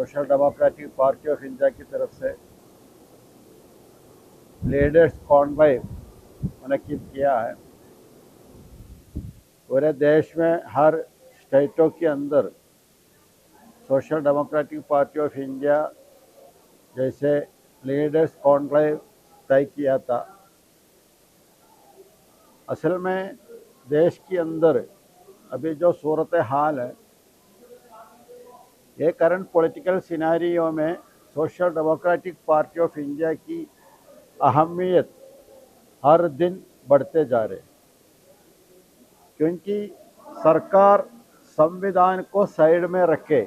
Social democratic party of India की तरफ से लीडर्स कॉन्क्लेव मुनक्किद किया है। पूरे देश में हर स्टेटों के अंदर social democratic party of India जैसे लीडर्स कॉन्क्लेव तय किया था। असल में देश के अंदर अभी जो सूरत हाल है, ये करंट पॉलिटिकल सिनेरियो में social democratic party of India की अहमियत हर दिन बढ़ते जा रहे, क्योंकि सरकार संविधान को साइड में रखे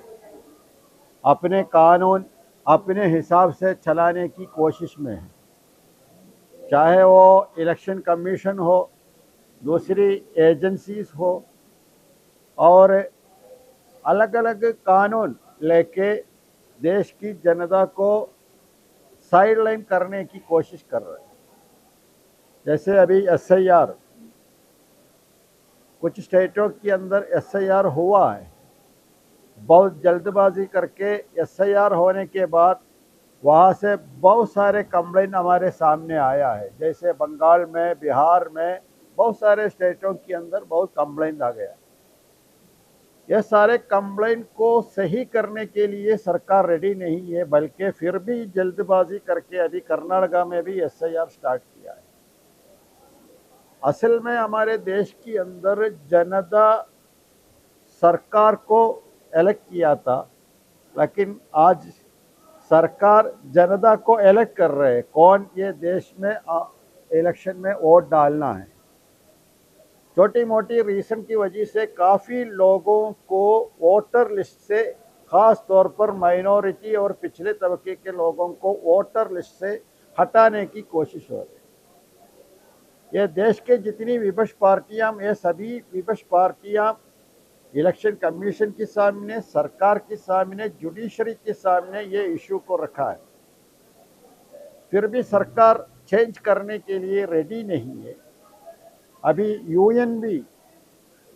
अपने कानून अपने हिसाब से चलाने की कोशिश में है। चाहे वो इलेक्शन कमीशन हो, दूसरी एजेंसीज हो, और अलग अलग कानून लेके देश की जनता को साइडलाइन करने की कोशिश कर रहे हैं। जैसे अभी एसआईआर, कुछ स्टेटों के अंदर एसआईआर हुआ है। बहुत जल्दबाजी करके एसआईआर होने के बाद वहाँ से बहुत सारे कंप्लेंट हमारे सामने आया है। जैसे बंगाल में, बिहार में, बहुत सारे स्टेटों के अंदर बहुत कंप्लेंट आ गया। ये सारे कंप्लेंट को सही करने के लिए सरकार रेडी नहीं है, बल्कि फिर भी जल्दबाजी करके अभी कर्नाटका में भी एसआईआर स्टार्ट किया है। असल में हमारे देश के अंदर जनता सरकार को इलेक्ट किया था, लेकिन आज सरकार जनता को इलेक्ट कर रहे हैं कौन ये देश में इलेक्शन में वोट डालना है। छोटी मोटी रीजन की वजह से काफ़ी लोगों को वोटर लिस्ट से, ख़ास तौर पर माइनॉरिटी और पिछले तबके के लोगों को वोटर लिस्ट से हटाने की कोशिश हो रही है। ये देश के जितनी विपक्ष पार्टियां, ये सभी विपक्ष पार्टियां इलेक्शन कमीशन के सामने, सरकार के सामने, जुडिशरी के सामने ये इशू को रखा है। फिर भी सरकार चेंज करने के लिए रेडी नहीं है। अभी यूएन भी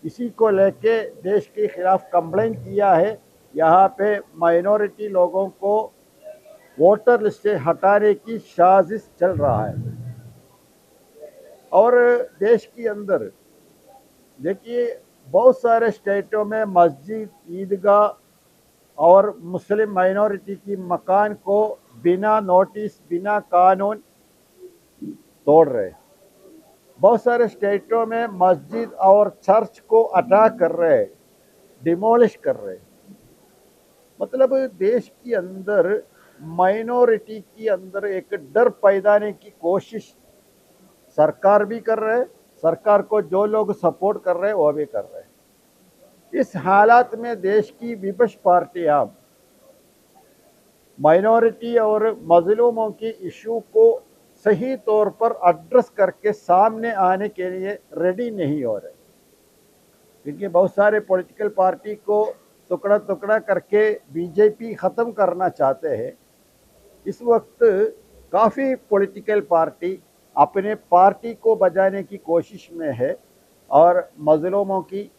इसी को लेके देश के खिलाफ कंप्लेंट किया है। यहाँ पे माइनॉरिटी लोगों को वोटर लिस्ट से हटाने की साजिश चल रहा है। और देश के अंदर देखिए, बहुत सारे स्टेटों में मस्जिद, ईदगाह और मुस्लिम माइनॉरिटी की मकान को बिना नोटिस, बिना कानून तोड़ रहे। बहुत सारे स्टेटों में मस्जिद और चर्च को अटैक कर रहे, डिमोलिश कर रहे। मतलब देश के अंदर माइनॉरिटी के अंदर एक डर पैदाने की कोशिश सरकार भी कर रहे, सरकार को जो लोग सपोर्ट कर रहे हैं वो भी कर रहे हैं। इस हालात में देश की विपक्ष पार्टियां माइनॉरिटी और मजलूमों की इशू को सही तौर पर एड्रेस करके सामने आने के लिए रेडी नहीं हो रहे, क्योंकि बहुत सारे पॉलिटिकल पार्टी को टुकड़ा टुकड़ा करके बीजेपी ख़त्म करना चाहते हैं। इस वक्त काफ़ी पॉलिटिकल पार्टी अपने पार्टी को बचाने की कोशिश में है और मजलूमों की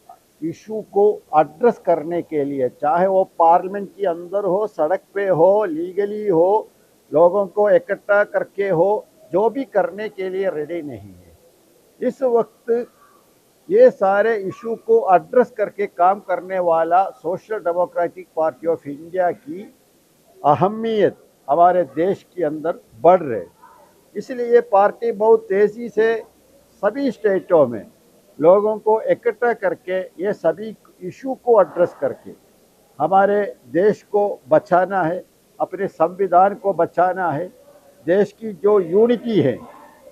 इशू को एड्रेस करने के लिए, चाहे वो पार्लियामेंट के अंदर हो, सड़क पे हो, लीगली हो, लोगों को इकट्ठा करके हो, जो भी करने के लिए रेडी नहीं है। इस वक्त ये सारे इशू को एड्रेस करके काम करने वाला social democratic party of India की अहमियत हमारे देश के अंदर बढ़ रही। इसलिए ये पार्टी बहुत तेज़ी से सभी स्टेटों में लोगों को इकट्ठा करके ये सभी इशू को एड्रेस करके हमारे देश को बचाना है, अपने संविधान को बचाना है। देश की जो यूनिटी है,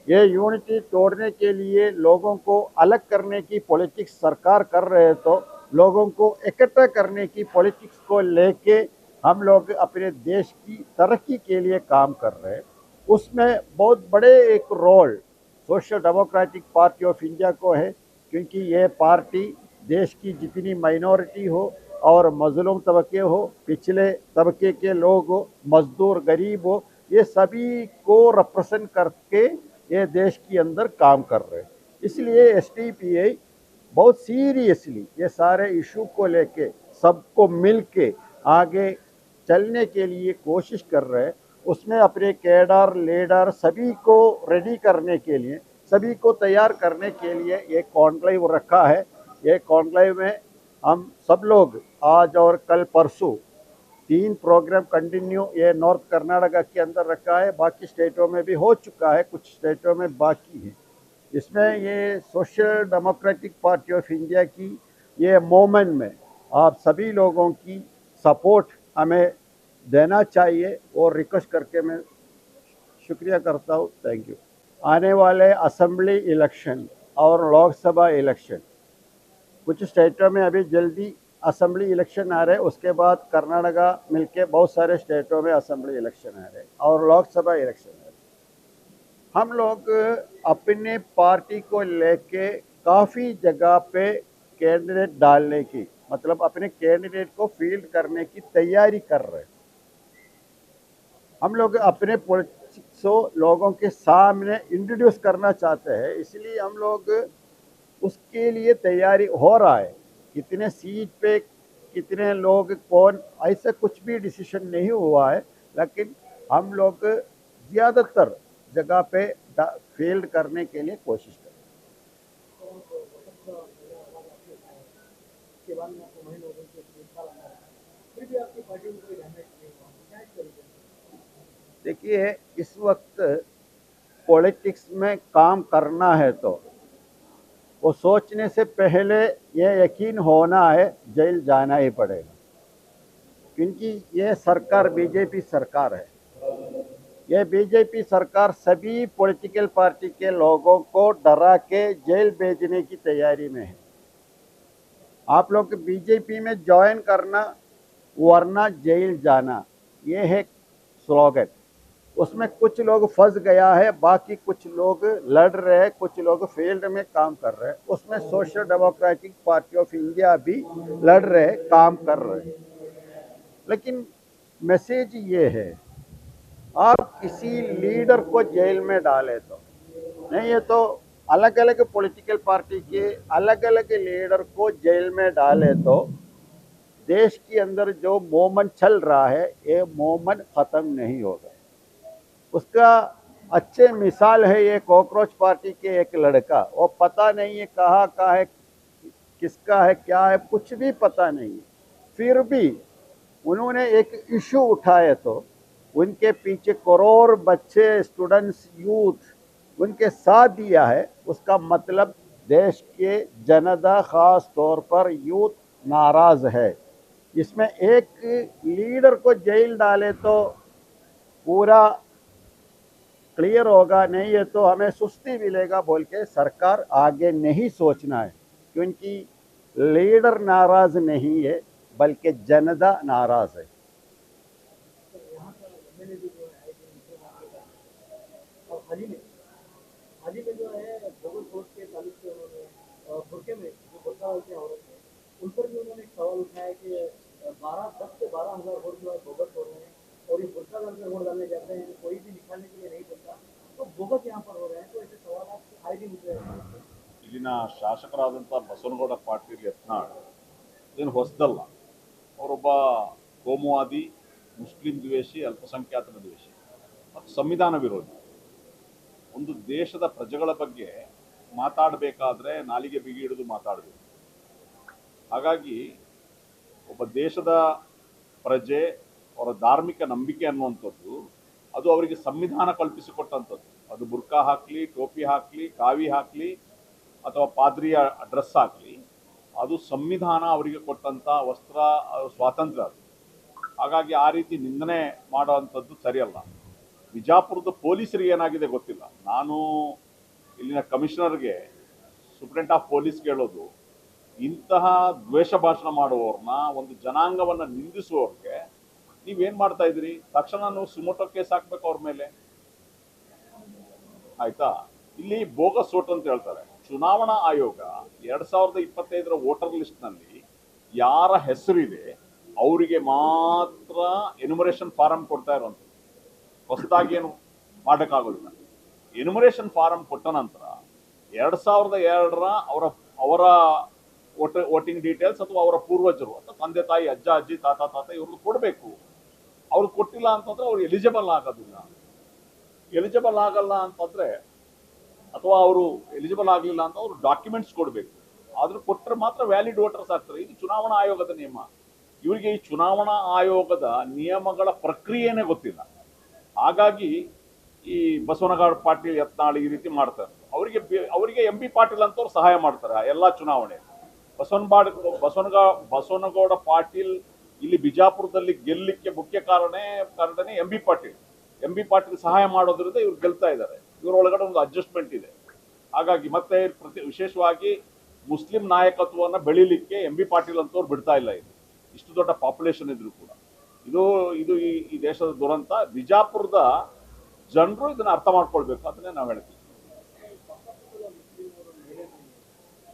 ये यूनिटी तोड़ने के लिए लोगों को अलग करने की पॉलिटिक्स सरकार कर रहे हैं, तो लोगों को इकट्ठा करने की पॉलिटिक्स को लेके हम लोग अपने देश की तरक्की के लिए काम कर रहे हैं। उसमें बहुत बड़े एक role social democratic party of India को है, क्योंकि ये पार्टी देश की जितनी माइनॉरिटी हो और मजलूम तबके हो, पिछले तबके के लोग हो, मजदूर, गरीब हो, ये सभी को रिप्रेजेंट करके ये देश के अंदर काम कर रहे हैं। इसलिए एसडीपीआई बहुत सीरियसली ये सारे इशू को लेके सबको मिल के आगे चलने के लिए कोशिश कर रहे हैं। उसमें अपने कैडर लीडर सभी को रेडी करने के लिए, सभी को तैयार करने के लिए एक कॉन्क्लेव रखा है। ये कॉन्क्लेव में हम सब लोग आज और कल परसों 3 प्रोग्राम कंटिन्यू ये नॉर्थ कर्नाटका के अंदर रखा है, बाकी स्टेटों में भी हो चुका है, कुछ स्टेटों में बाकी है। इसमें ये social democratic party of India की ये मूवमेंट में आप सभी लोगों की सपोर्ट हमें देना चाहिए और रिक्वेस्ट करके मैं शुक्रिया करता हूँ। Thank you. आने वाले असेंबली इलेक्शन और लोकसभा इलेक्शन कुछ स्टेटों में अभी जल्दी असेंबली इलेक्शन आ रहे हैं, उसके बाद कर्नाटका मिलके बहुत सारे स्टेटों में असेंबली इलेक्शन आ रहे हैं और लोकसभा इलेक्शन आ रहे हैं। हम लोग अपने पार्टी को लेके काफ़ी जगह पे कैंडिडेट डालने की, मतलब अपने कैंडिडेट को फील्ड करने की तैयारी कर रहे हैं। हम लोग अपने पॉलिटिक्स को लोगों के सामने इंट्रोड्यूस करना चाहते हैं, इसलिए हम लोग उसके लिए तैयारी हो रहा है। कितने सीट पे कितने लोग कौन, ऐसा कुछ भी डिसीजन नहीं हुआ है, लेकिन हम लोग ज़्यादातर जगह पे फील्ड करने के लिए कोशिश करें। देखिए, इस वक्त पॉलिटिक्स में काम करना है तो वो सोचने से पहले ये यकीन होना है जेल जाना ही पड़ेगा, क्योंकि ये सरकार बीजेपी सरकार है। ये बीजेपी सरकार सभी पॉलिटिकल पार्टी के लोगों को डरा के जेल भेजने की तैयारी में है। आप लोग बीजेपी में ज्वाइन करना वरना जेल जाना, ये है स्लोगन। उसमें कुछ लोग फंस गया है, बाकी कुछ लोग लड़ रहे हैं, कुछ लोग फील्ड में काम कर रहे हैं। उसमें social democratic party of India भी लड़ रहे हैं, काम कर रहे हैं। लेकिन मैसेज ये है, आप किसी लीडर को जेल में डाले तो नहीं, ये तो अलग अलग पॉलिटिकल पार्टी के अलग अलग लीडर को जेल में डाले तो देश के अंदर जो मूवमेंट चल रहा है ये मूवमेंट खत्म नहीं होगा। उसका अच्छे मिसाल है ये कॉकरोच पार्टी के एक लड़का, वो पता नहीं है कहाँ का है, किसका है, क्या है, कुछ भी पता नहीं है, फिर भी उन्होंने एक इशू उठाए तो उनके पीछे करोड़ बच्चे, स्टूडेंट्स, यूथ उनके साथ दिया है। उसका मतलब देश के जनता, खास तौर पर यूथ नाराज है। इसमें एक लीडर को जेल डाले तो पूरा क्लियर होगा, नहीं है तो हमें सुस्ती मिलेगा बोल के सरकार आगे नहीं सोचना है, क्योंकि लीडर नाराज नहीं है बल्कि जनता नाराज है। हाल ही में जो है भोगल कोर्ट के ताल्लुक से उन्होंने बुरके में जो बुरका वाली औरत है उन पर भी उन्होंने एक सवाल उठाया कि 10 से 12 हज़ार वोट जो है बोगस हो रहे हैं और ये बुरका डाल के वोट डालने जाते हैं, कोई भी निकालने के लिए नहीं बनता, तो बोगस यहाँ पर हो रहे हैं। तो ऐसे सवाल आए दिन उठ रहे हैं। ಇಲ್ಲಿನ ಶಾಸಕರಾದಂಥ ಬಸವನಗೌಡ ಪಾಟೀಲ್ ಯತ್ನಾಳ್ ಇದೇನು ಹೊಸದಲ್ಲ. ಅವರೊಬ್ಬ ಕೋಮುವಾದಿ, ಮುಸ್ಲಿಂ ದ್ವೇಷಿ, ಅಲ್ಪಸಂಖ್ಯಾತರ ದ್ವೇಷಿ ಮತ್ತು ಸಂವಿಧಾನ ವಿರೋಧಿ. ಒಂದು ದೇಶದ ಪ್ರಜೆಗಳ ಬಗ್ಗೆ ಮಾತಾಡಬೇಕಾದ್ರೆ ನಾಲಿಗೆ ಬಿಗಿ ಹಿಡಿದು ಮಾತಾಡಬೇಕು. ಹಾಗಾಗಿ ಒಬ್ಬ ದೇಶದ ಪ್ರಜೆ ಅವರ ಧಾರ್ಮಿಕ ನಂಬಿಕೆ ಅನ್ನುವಂಥದ್ದು ಅದು ಅವರಿಗೆ ಸಂವಿಧಾನ ಕಲ್ಪಿಸಿಕೊಟ್ಟಂಥದ್ದು. ಅದು ಬುರ್ಕಾ ಹಾಕಲಿ, ಟೋಪಿ ಹಾಕಲಿ, ಕಾವಿ ಹಾಕಲಿ ಅಥವಾ ಪಾದ್ರಿಯ ಡ್ರೆಸ್ ಹಾಕಲಿ, ಅದು ಸಂವಿಧಾನ ಅವರಿಗೆ ಕೊಟ್ಟಂಥ ವಸ್ತ್ರ, ಸ್ವಾತಂತ್ರ್ಯ ಅದು. ಹಾಗಾಗಿ ಆ ರೀತಿ ನಿಂದನೆ ಮಾಡುವಂಥದ್ದು ಸರಿಯಲ್ಲ. ವಿಜಾಪುರದ ಪೊಲೀಸರಿಗೆ ಏನಾಗಿದೆ ಗೊತ್ತಿಲ್ಲ. ನಾನು ಇಲ್ಲಿನ ಕಮಿಷನರ್ಗೆ, ಸೂಪ್ರೆಂಟ್ ಆಫ್ ಪೊಲೀಸ್ಗೆ ಹೇಳೋದು, ಇಂತಹ ದ್ವೇಷ ಭಾಷಣ ಮಾಡುವವ್ರನ್ನ, ಒಂದು ಜನಾಂಗವನ್ನು ನಿಂದಿಸುವವ್ರಿಗೆ ನೀವೇನು ಮಾಡ್ತಾ ಇದ್ದೀರಿ? ತಕ್ಷಣ ನೀವು ಸುಮೋಟೋ ಕೇಸ್ ಹಾಕ್ಬೇಕು ಅವ್ರ ಮೇಲೆ, ಆಯ್ತಾ? ಇಲ್ಲಿ ಬೋಗಸ್ ವೋಟ್ ಅಂತ ಹೇಳ್ತಾರೆ. ಚುನಾವಣಾ ಆಯೋಗ 2025 ವೋಟರ್ ಲಿಸ್ಟ್ನಲ್ಲಿ ಯಾರ ಹೆಸರಿದೆ ಅವರಿಗೆ ಮಾತ್ರ ಎನ್ಯುಮರೇಷನ್ ಫಾರಂ ಕೊಡ್ತಾ ಇರುವಂಥದ್ದು. ಹೊಸದಾಗಿ ಏನು ಮಾಡೋಕ್ಕಾಗೋದಿಲ್ಲ. ಎನ್ಯುಮರೇಷನ್ ಫಾರಂ ಕೊಟ್ಟ ನಂತರ 2002 ಅವರ ವೋಟಿಂಗ್ ಡೀಟೇಲ್ಸ್ ಅಥವಾ ಅವರ ಪೂರ್ವಜರು ಅಥವಾ ತಂದೆ ತಾಯಿ, ಅಜ್ಜ ಅಜ್ಜಿ, ತಾತ ಇವ್ರದ್ದು ಕೊಡಬೇಕು. ಅವ್ರು ಕೊಟ್ಟಿಲ್ಲ ಅಂತಂದ್ರೆ ಅವ್ರು ಎಲಿಜಿಬಲ್ ಆಗೋದಿಲ್ಲ. ಎಲಿಜಿಬಲ್ ಆಗಲ್ಲ ಅಂತಂದ್ರೆ ಅಥವಾ ಅವರು ಎಲಿಜಿಬಲ್ ಆಗಲಿಲ್ಲ ಅಂತ ಅವರು ಡಾಕ್ಯುಮೆಂಟ್ಸ್ ಕೊಡಬೇಕು. ಆದ್ರೂ ಕೊಟ್ಟರೆ ಮಾತ್ರ ವ್ಯಾಲಿಡ್ ವೋಟರ್ಸ್ ಆಗ್ತಾರೆ. ಇದು ಚುನಾವಣಾ ಆಯೋಗದ ನಿಯಮ. ಇವರಿಗೆ ಈ ಚುನಾವಣಾ ಆಯೋಗದ ನಿಯಮಗಳ ಪ್ರಕ್ರಿಯೆನೇ ಗೊತ್ತಿಲ್ಲ. ಹಾಗಾಗಿ ಈ ಬಸವನಗೌಡ ಪಾಟೀಲ್ ಯತ್ನಾಳ್ ಈ ರೀತಿ ಮಾಡ್ತಾರೆ. ಅವರಿಗೆ ಎಂ ಬಿ ಪಾಟೀಲ್ ಅಂತವ್ರು ಸಹಾಯ ಮಾಡ್ತಾರೆ ಎಲ್ಲಾ ಚುನಾವಣೆ. ಬಸವನಗೌಡ ಪಾಟೀಲ್ ಇಲ್ಲಿ ಬಿಜಾಪುರದಲ್ಲಿ ಗೆಲ್ಲಲಿಕ್ಕೆ ಮುಖ್ಯ ಕಾರಣನೇ ಎಂ ಬಿ ಪಾಟೀಲ್ ಸಹಾಯ ಮಾಡೋದ್ರಿಂದ ಇವ್ರು ಗೆಲ್ತಾ ಇದ್ದಾರೆ. ಇವರೊಳಗಡೆ ಒಂದು ಅಡ್ಜಸ್ಟ್ಮೆಂಟ್ ಇದೆ. ಹಾಗಾಗಿ ಮತ್ತೆ ವಿಶೇಷವಾಗಿ ಮುಸ್ಲಿಂ ನಾಯಕತ್ವವನ್ನು ಬೆಳಿಲಿಕ್ಕೆ ಎಂ ಬಿ ಪಾಟೀಲ್ ಅಂತವ್ರು ಬಿಡ್ತಾ ಇಲ್ಲ. ಇದು ಇಷ್ಟು ದೊಡ್ಡ ಪಾಪ್ಯುಲೇಷನ್ ಇದ್ರು ಕೂಡ ಇದು ಈ ದೇಶದ ದುರಂತ. ಬಿಜಾಪುರದ ಜನರು ಇದನ್ನ ಅರ್ಥ ಮಾಡ್ಕೊಳ್ಬೇಕು. ಅದನ್ನೇ ನಾವು ಹೇಳ್ತೀವಿ.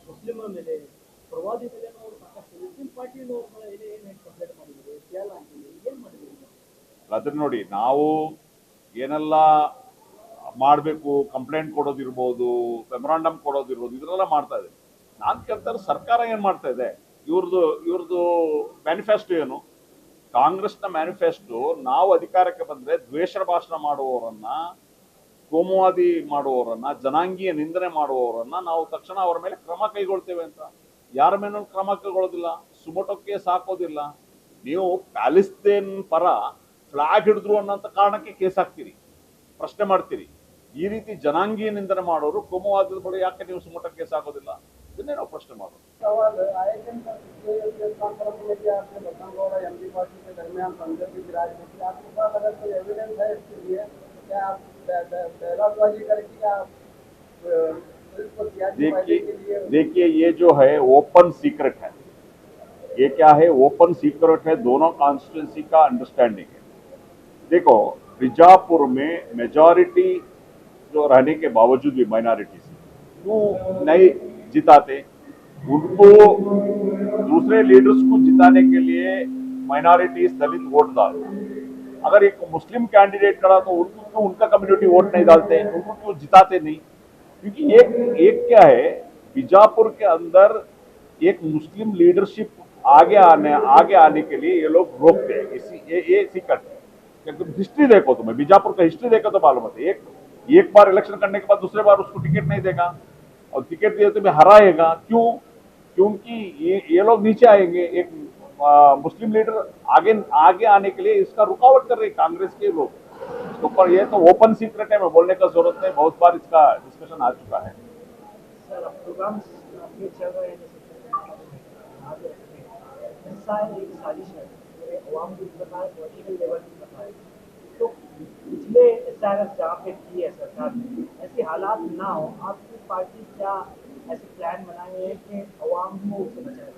ಮುಸ್ಲಿಮರ ಮೇಲೆ ಪ್ರವಾದಿ ಮೇಲೆ ನಾವು ಸಾಕಷ್ಟು ಮುಸ್ಲಿಂ ಪಾರ್ಟಿಯವರು ಏನು ಕಂಪ್ಲೇಂಟ್ ಮಾಡಿದ್ರು, ಏನು ಮಾಡಿದ್ರು ಅದನ್ನ ನೋಡಿ, ನಾವು ಏನೆಲ್ಲ ಮಾಡಬೇಕು, ಕಂಪ್ಲೇಂಟ್ ಕೊಡೋದಿರ್ಬೋದು, ಮೆಮೊರಾಂಡಮ್ ಕೊಡೋದಿರ್ಬೋದು, ಇದನ್ನೆಲ್ಲ ಮಾಡ್ತಾ ಇದೆ. ನಾನು ಕೇಳ್ತಾರೆ ಸರ್ಕಾರ ಏನ್ ಮಾಡ್ತಾ ಇದೆ? ಇವ್ರದ್ದು ಮ್ಯಾನಿಫೆಸ್ಟೋ ಏನು? ಕಾಂಗ್ರೆಸ್ನ ಮ್ಯಾನಿಫೆಸ್ಟೋ ನಾವು ಅಧಿಕಾರಕ್ಕೆ ಬಂದ್ರೆ ದ್ವೇಷ ಭಾಷಣ ಮಾಡುವವರನ್ನ, ಕೋಮುವಾದಿ ಮಾಡುವವರನ್ನ, ಜನಾಂಗೀಯ ನಿಂದನೆ ಮಾಡುವವರನ್ನ ನಾವು ತಕ್ಷಣ ಅವರ ಮೇಲೆ ಕ್ರಮ ಕೈಗೊಳ್ತೇವೆ ಅಂತ. ಯಾರ ಮೇಲೂ ಕ್ರಮ ಕೈಗೊಳ್ಳೋದಿಲ್ಲ, ಸುಮೋಟೋಕ್ಕೆ ಸಾಕೋದಿಲ್ಲ. ನೀವು ಪ್ಯಾಲೆಸ್ತೇನ್ ಪರ ಫ್ಲಾಗ್ ಹಿಡಿದ್ರು ಅನ್ನೋಂಥ ಕಾರಣಕ್ಕೆ ಕೇಸ್ ಹಾಕ್ತೀರಿ, ಪ್ರಶ್ನೆ ಮಾಡ್ತೀರಿ. ಈ ರೀತಿ ಜನಾಂಗೀಯ ನಿಂದನೆ ಮಾಡೋರು, ಕೋಮುವಾದದ ಬಗ್ಗೆ ಯಾಕೆ ನೀವು ಸುಮೋಟೋಕ್ಕೆ ಕೇಸ್ ಹಾಕೋದಿಲ್ಲ? ಇದನ್ನೇ ನಾವು ಪ್ರಶ್ನೆ ಮಾಡೋದು. देखिए, ये जो है ओपन सीक्रेट है. ये क्या है? ओपन सीक्रेट है. दोनों कॉन्स्टिट्यूंसी का अंडरस्टैंडिंग है. देखो, बीजापुर में मेजॉरिटी जो रहने के बावजूद भी माइनॉरिटी से क्यों नहीं जिताते? उनको दूसरे लीडर्स को जिताने के लिए माइनॉरिटीज दलित वोट डालते. अगर एक मुस्लिम कैंडिडेट खड़ा तो उनको क्यों उनका कम्युनिटी वोट नहीं डालते? उनको क्यों जिताते नहीं? क्योंकि एक क्या है, बीजापुर के अंदर एक मुस्लिम लीडरशिप आगे आने के लिए ये लोग रोकते हैं. ये सीक्रेट है. हिस्ट्री देखो, तुम्हें बीजापुर का हिस्ट्री देखो तो मालूम होता है. एक बार इलेक्शन करने के बाद दूसरे बार उसको टिकट नहीं देगा, और टिकट दिए तो भी हराएगा. क्यों? क्योंकि ये लोग नीचे आएंगे. एक मुस्लिम लीडर आगे आने के लिए इसका रुकावट कर रहे कांग्रेस के लोग. इसके ऊपर ये तो ओपन सीक्रेट है, मैं बोलने का जरूरत नहीं. बहुत बार इसका डिस्कशन आ चुका है. सर, अब प्रोग्राम्स ये चल रहे हैं, एक साजिश है, अवाम को पता है, पॉलिटिकल लेवल भी पता है. तो पिछले एसआरएस जहाँ पे की है सरकार ने, ऐसे हालात ना हो, आपकी पार्टी क्या ऐसे प्लान बनाए हैं कि अवाम को उससे बचाए?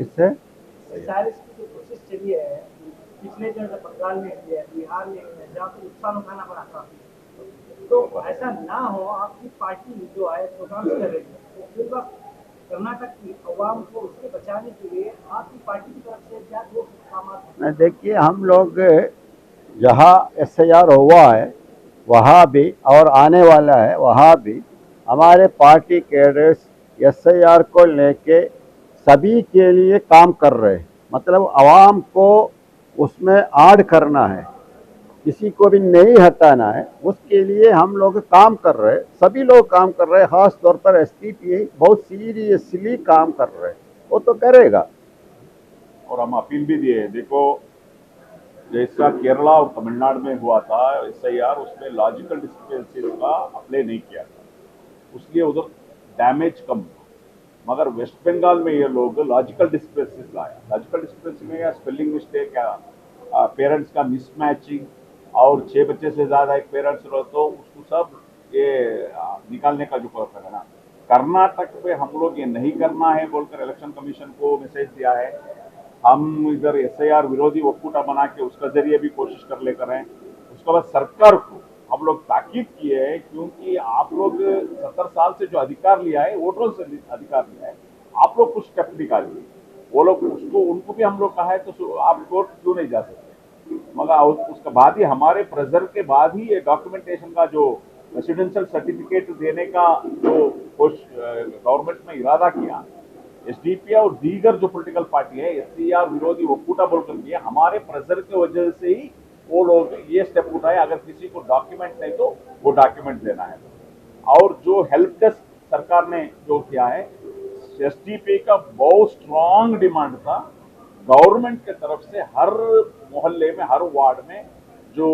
इससे एसआरएस की जो कोशिश चली है पिछले जो बंगाल में हुई है, बिहार में हुई है, जहाँ पे नुकसान उठाना पड़ा था, तो ऐसा ना हो. आपकी पार्टी जो है प्रोग्राम कर रही है, तो फिर वक्त कर्नाटक की अवाम को उससे बचाने के लिए आपकी पार्टी की तरफ से क्या दो काम? देखिए, हम लोग जहाँ SIR हुआ है वहाँ भी और आने वाला है वहाँ भी हमारे पार्टी कैडर्स SIR को लेके सभी के लिए काम कर रहे हैं. मतलब आवाम को उसमें ऐड करना है, किसी को भी नहीं हटाना है. उसके लिए हम लोग काम कर रहे हैं, सभी लोग काम कर रहे हैं. खास तौर पर STPI बहुत सीरियसली काम कर रहे हैं, वो तो करेगा. और हम अपील भी दिए. देखो, जैसा केरला और तमिलनाडु में हुआ था SIR, उसमें लॉजिकल डिस्क्रिपेंसीज का अप्लाई नहीं किया था, उसलिए उधर डैमेज कम. मगर वेस्ट बंगाल में ये लोग लॉजिकल डिस्क्रिपेंसीज लाया. लॉजिकल डिस्क्रिपेंसी में या स्पेलिंग मिस्टेक या पेरेंट्स का मिसमैचिंग, और 6 बच्चे से ज़्यादा एक पेरेंट्स रहो तो उसको सब ये निकालने का जो कर है ना. कर्नाटक पे हम लोग ये नहीं करना है बोलकर इलेक्शन कमीशन को मैसेज दिया है. हम इधर SIR विरोधी वोकूटा बना के उसका जरिए भी कोशिश कर लेकर हैं. उसके बाद सरकार को हम लोग ताकीद किए हैं, क्योंकि आप लोग 70 साल से जो अधिकार लिया है, वोटरों से अधिकार लिया है, आप लोग कुछ स्टेप निकालिए. वो लोग उनको भी हम लोग कहा है तो आप कोर्ट क्यों नहीं जा सकते? मगर उसके बाद ही हमारे प्रेशर के बाद ही ये डॉक्यूमेंटेशन का जो रेसिडेंशियल सर्टिफिकेट देने का जो गवर्नमेंट में इरादा किया एसडीपी और दीगर जो पॉलिटिकल पार्टी है एससीआर विरोधी ओक्कूटा बोलकर के हमारे प्रेशर की वजह से ही वो लोग ये स्टेप उठाए। अगर किसी को डॉक्यूमेंट नहीं तो वो डॉक्यूमेंट देना है। और जो हेल्प डेस्क सरकार ने जो किया है, एसडीपी का बहुत स्ट्रांग डिमांड था गवर्नमेंट के तरफ से हर मोहल्ले में हर वार्ड में जो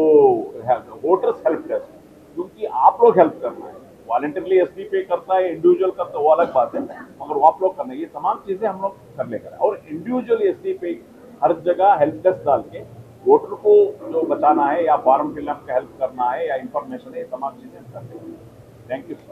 वोटर्स हेल्प डेस्क, क्योंकि आप लोग हेल्प करना है। वॉलंटियरली एसडीपी करता है, इंडिविजुअल करता है वो अलग बात है, मगर वो आप लोग करना है। ये तमाम चीजें हम लोग कर लेकर और इंडिविजुअली एसडीपी हर जगह हेल्प डेस्क डाल के वोटर को जो बचाना है या फॉर्म फिलअप का हेल्प करना है या इंफॉर्मेशन है, ये तमाम चीजें हम कर लेंगे। Thank you.